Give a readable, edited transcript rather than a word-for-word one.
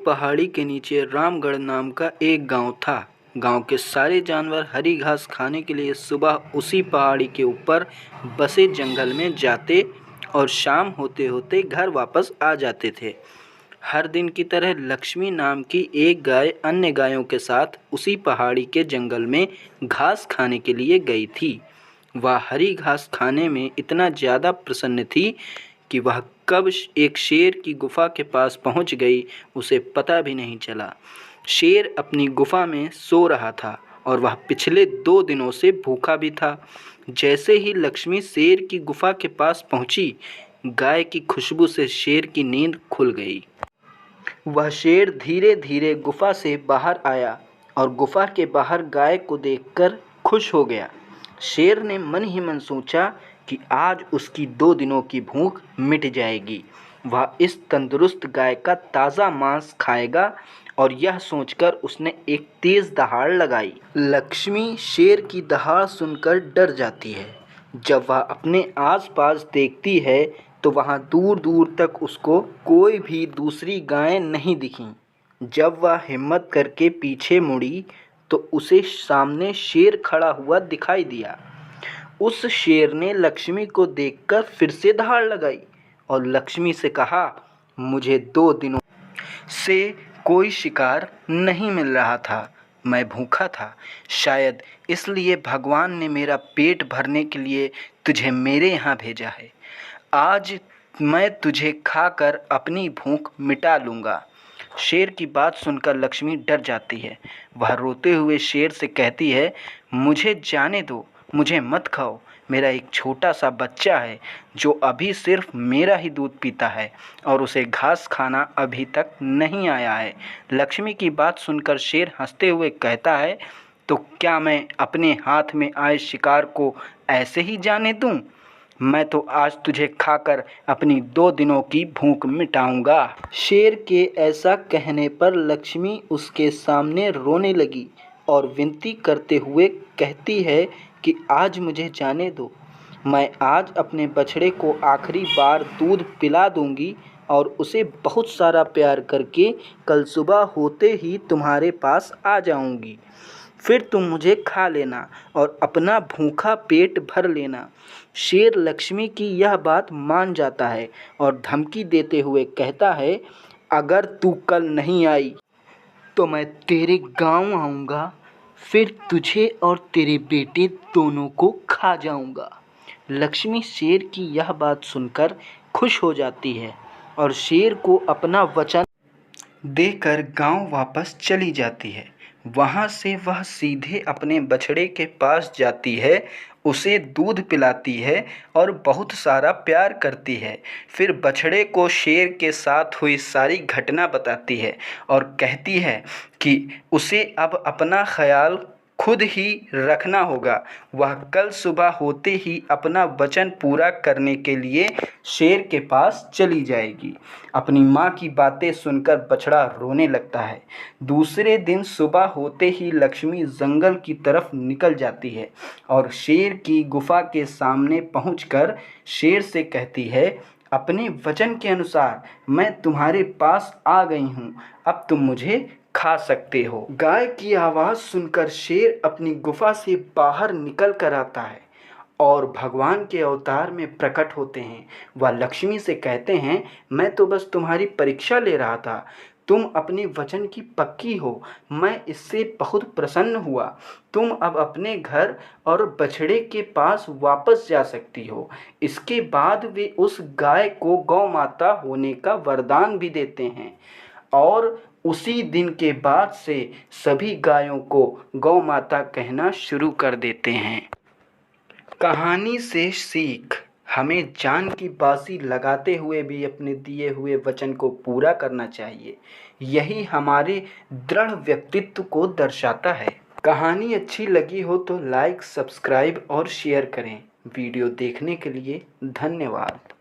पहाड़ी के नीचे रामगढ़ नाम का एक गांव था। गांव के सारे जानवर हरी घास खाने के लिए सुबह उसी पहाड़ी के ऊपर बसे जंगल में जाते और शाम होते होते घर वापस आ जाते थे। हर दिन की तरह लक्ष्मी नाम की एक गाय अन्य गायों के साथ उसी पहाड़ी के जंगल में घास खाने के लिए गई थी। वह हरी घास खाने में इतना ज़्यादा प्रसन्न थी कि वह कब एक शेर की गुफा के पास पहुंच गई उसे पता भी नहीं चला। शेर अपनी गुफा में सो रहा था और वह पिछले 2 दिनों से भूखा भी था। जैसे ही लक्ष्मी शेर की गुफा के पास पहुंची, गाय की खुशबू से शेर की नींद खुल गई। वह शेर धीरे धीरे गुफा से बाहर आया और गुफा के बाहर गाय को देखकर खुश हो गया। शेर ने मन ही मन सोचा कि आज उसकी 2 दिनों की भूख मिट जाएगी। वह इस तंदुरुस्त गाय का ताज़ा मांस खाएगा और यह सोचकर उसने एक तेज़ दहाड़ लगाई। लक्ष्मी शेर की दहाड़ सुनकर डर जाती है। जब वह अपने आसपास देखती है तो वहाँ दूर दूर तक उसको कोई भी दूसरी गाय नहीं दिखी। जब वह हिम्मत करके पीछे मुड़ी तो उसे सामने शेर खड़ा हुआ दिखाई दिया। उस शेर ने लक्ष्मी को देखकर फिर से दहाड़ लगाई और लक्ष्मी से कहा, मुझे 2 दिनों से कोई शिकार नहीं मिल रहा था। मैं भूखा था। शायद इसलिए भगवान ने मेरा पेट भरने के लिए तुझे मेरे यहाँ भेजा है। आज मैं तुझे खाकर अपनी भूख मिटा लूँगा। शेर की बात सुनकर लक्ष्मी डर जाती है। वह रोते हुए शेर से कहती है, मुझे जाने दो, मुझे मत खाओ। मेरा एक छोटा सा बच्चा है जो अभी सिर्फ मेरा ही दूध पीता है और उसे घास खाना अभी तक नहीं आया है। लक्ष्मी की बात सुनकर शेर हंसते हुए कहता है, तो क्या मैं अपने हाथ में आए शिकार को ऐसे ही जाने दूं? मैं तो आज तुझे खाकर अपनी 2 दिनों की भूख मिटाऊंगा। शेर के ऐसा कहने पर लक्ष्मी उसके सामने रोने लगी और विनती करते हुए कहती है कि आज मुझे जाने दो। मैं आज अपने बछड़े को आखिरी बार दूध पिला दूंगी और उसे बहुत सारा प्यार करके कल सुबह होते ही तुम्हारे पास आ जाऊंगी। फिर तुम मुझे खा लेना और अपना भूखा पेट भर लेना। शेर लक्ष्मी की यह बात मान जाता है और धमकी देते हुए कहता है, अगर तू कल नहीं आई तो मैं तेरे गांव आऊँगा, फिर तुझे और तेरे बेटे दोनों को खा जाऊँगा। लक्ष्मी शेर की यह बात सुनकर खुश हो जाती है और शेर को अपना वचन देकर गांव वापस चली जाती है। वहाँ से वह सीधे अपने बछड़े के पास जाती है, उसे दूध पिलाती है और बहुत सारा प्यार करती है। फिर बछड़े को शेर के साथ हुई सारी घटना बताती है और कहती है कि उसे अब अपना ख्याल खुद ही रखना होगा। वह कल सुबह होते ही अपना वचन पूरा करने के लिए शेर के पास चली जाएगी। अपनी माँ की बातें सुनकर बछड़ा रोने लगता है। दूसरे दिन सुबह होते ही लक्ष्मी जंगल की तरफ निकल जाती है और शेर की गुफा के सामने पहुंचकर शेर से कहती है, अपने वचन के अनुसार मैं तुम्हारे पास आ गई हूँ, अब तुम मुझे खा सकते हो। गाय की आवाज़ सुनकर शेर अपनी गुफा से बाहर निकल कर आता है और भगवान के अवतार में प्रकट होते हैं। वह लक्ष्मी से कहते हैं, मैं तो बस तुम्हारी परीक्षा ले रहा था। तुम अपने वचन की पक्की हो, मैं इससे बहुत प्रसन्न हुआ। तुम अब अपने घर और बछड़े के पास वापस जा सकती हो। इसके बाद वे उस गाय को गौ माता होने का वरदान भी देते हैं और उसी दिन के बाद से सभी गायों को गौ माता कहना शुरू कर देते हैं। कहानी से सीख, हमें जान की बाजी लगाते हुए भी अपने दिए हुए वचन को पूरा करना चाहिए। यही हमारे दृढ़ व्यक्तित्व को दर्शाता है। कहानी अच्छी लगी हो तो लाइक, सब्सक्राइब और शेयर करें। वीडियो देखने के लिए धन्यवाद।